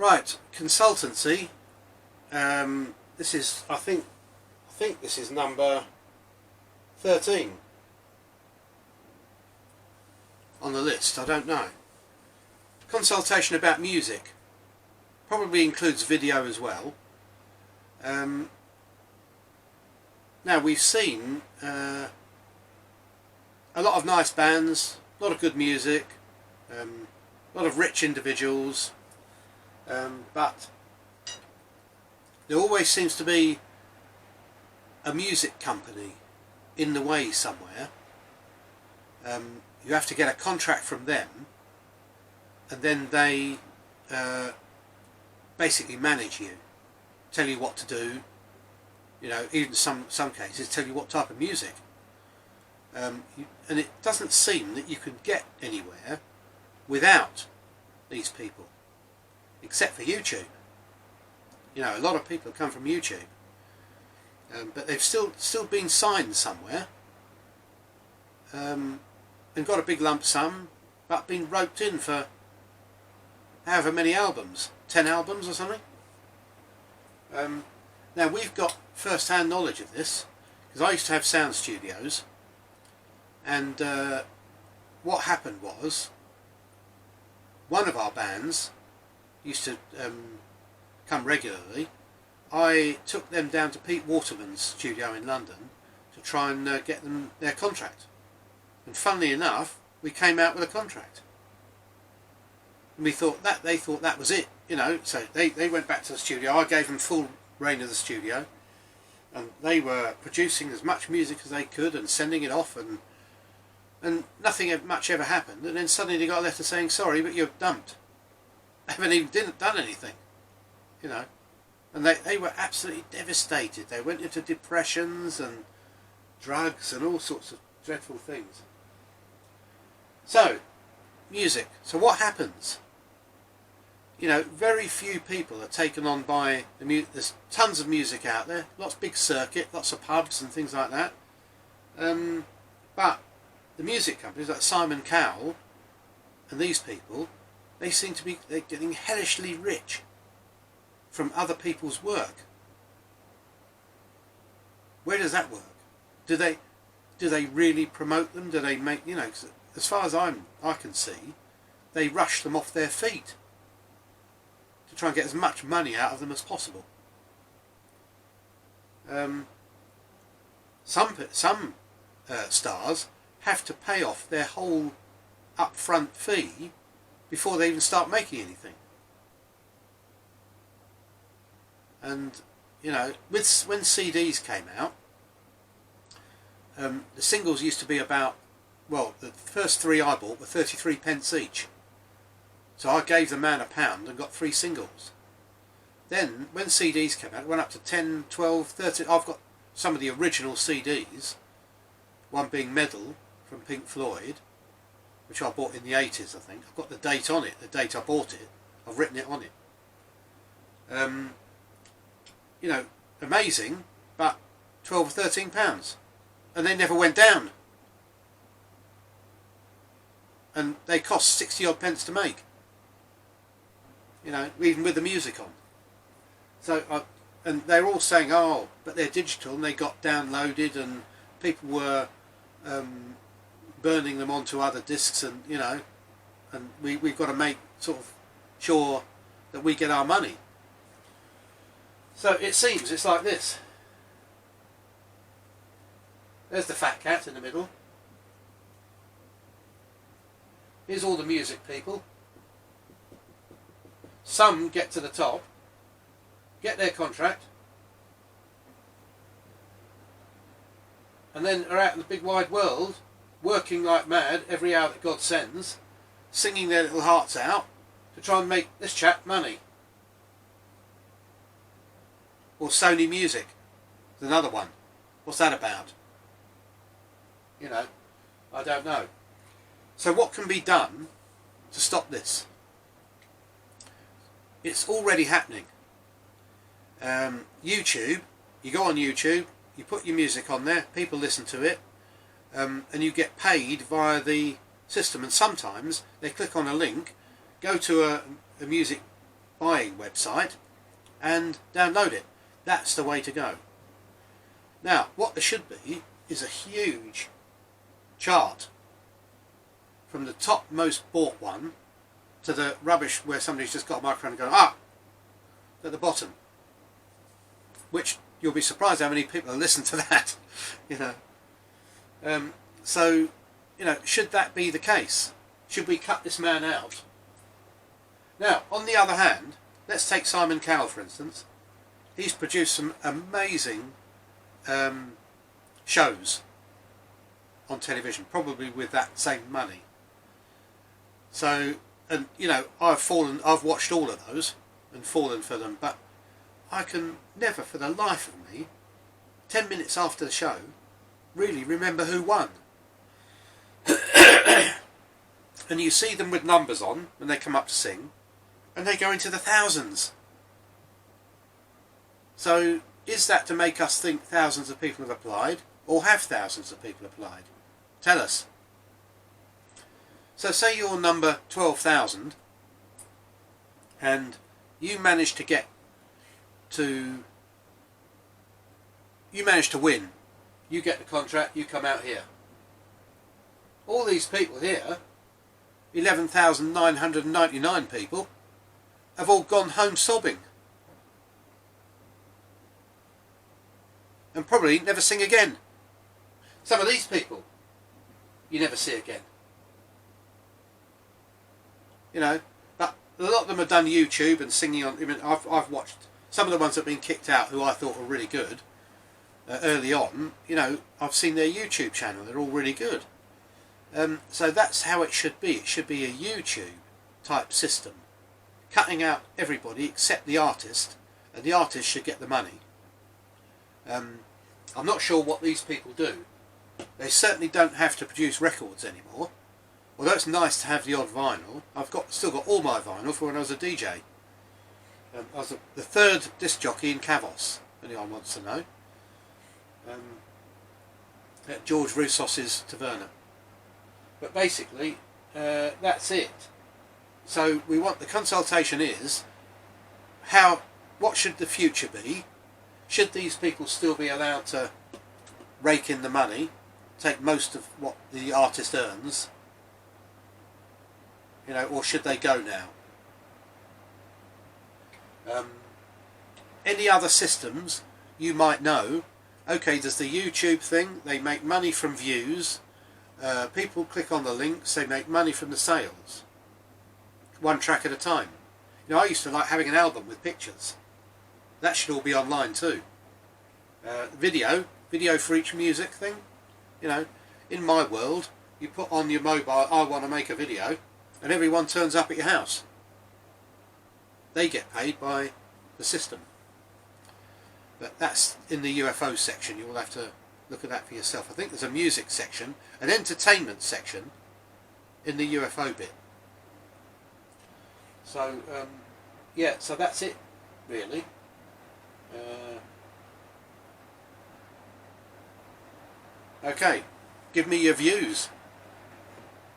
Right, consultancy. This is, I think this is number 13 on the list. I don't know. Consultation about music. Probably includes video as well. Now we've seen a lot of nice bands, a lot of good music, a lot of rich individuals, but there always seems to be a music company in the way somewhere. You have to get a contract from them, and then they basically manage you, tell you what to do, you know, even some cases tell you what type of music. And it doesn't seem that you can get anywhere without these people, except for YouTube. You know, a lot of people come from YouTube, but they've still been signed somewhere, and got a big lump sum, but been roped in for however many albums, 10 albums or something. Now we've got first-hand knowledge of this, because I used to have sound studios, and what happened was, one of our bands used to come regularly. I took them down to Pete Waterman's studio in London to try and get them their contract, and funnily enough we came out with a contract, and we thought that they thought that was it, you know. So they went back to the studio. I gave them full reign of the studio, and they were producing as much music as they could and sending it off, and nothing much ever happened. And then suddenly they got a letter saying, sorry, but you're dumped. They haven't even done anything, you know. And they were absolutely devastated. They went into depressions and drugs and all sorts of dreadful things. So, music. So what happens? You know, very few people are taken on by the music. There's tons of music out there, lots of big circuit, lots of pubs and things like that. But the music companies like Simon Cowell and these people, they seem to be they're getting hellishly rich from other people's work. Where does that work? Do they really promote them? Do they make, you know? 'Cause as far as I can see, they rush them off their feet to try and get as much money out of them as possible. Some stars have to pay off their whole upfront fee before they even start making anything. And you know, when CDs came out, the singles used to be about, well, the first 3 I bought were 33 pence each. So I gave the man £1 and got 3 singles. Then, when CDs came out, it went up to 10, 12, 13. I've got some of the original CDs, one being Medal from Pink Floyd, which I bought in the 80s, I think. I've got the date on it, the date I bought it. I've written it on it. You know, amazing, but £12 or £13. And they never went down. And they cost 60 odd pence to make. You know, even with the music on. So, and they're all saying, oh, but they're digital, and they got downloaded, and people were burning them onto other discs, and you know, and we've got to make sort of sure that we get our money. So it seems it's like this. There's the fat cat in the middle. Here's all the music people. Some get to the top, get their contract, and then are out in the big wide world, working like mad every hour that God sends, singing their little hearts out to try and make this chap money. Or Sony Music is another one. What's that about? You know, I don't know. So what can be done to stop this? It's already happening. YouTube, you go on YouTube, you put your music on there, people listen to it, and you get paid via the system. And sometimes they click on a link, go to a music buying website and download it. That's the way to go. Now, what there should be is a huge chart from the top most bought one to the rubbish where somebody's just got a microphone and going, at the bottom. Which you'll be surprised how many people listen to that, you know. So, you know, should that be the case? Should we cut this man out? Now, on the other hand, let's take Simon Cowell for instance. He's produced some amazing shows on television, probably with that same money. So, and you know, I've watched all of those and fallen for them, but I can never for the life of me, 10 minutes after the show, really remember who won. And you see them with numbers on when they come up to sing, and they go into the thousands. So is that to make us think thousands of people have applied, or have thousands of people applied? Tell us. So say you're number 12,000 and you manage to win. You get the contract, you come out here. All these people here, 11,999 people, have all gone home sobbing. And probably never sing again. Some of these people you never see again. You know, but a lot of them have done YouTube and singing on. I mean, I've watched some of the ones that have been kicked out who I thought were really good early on. You know, I've seen their YouTube channel; they're all really good. So that's how it should be. It should be a YouTube type system, cutting out everybody except the artist, and the artist should get the money. I'm not sure what these people do. They certainly don't have to produce records anymore. Although it's nice to have the odd vinyl. I've still got all my vinyl from when I was a DJ. I was the third disc jockey in Cavos, if anyone wants to know. At George Roussos's Taverna. But basically, that's it. So we want the consultation is, what should the future be? Should these people still be allowed to rake in the money, take most of what the artist earns, you know, or should they go now? Any other systems you might know? Okay, there's the YouTube thing. They make money from views. People click on the links. They make money from the sales. One track at a time. You know, I used to like having an album with pictures. That should all be online too. Video for each music thing. You know, in my world, you put on your mobile, I want to make a video, and everyone turns up at your house. They get paid by the system. But that's in the UFO section. You'll have to look at that for yourself. I think there's a music section, an entertainment section in the UFO bit. So, yeah, so that's it, really. Okay, give me your views.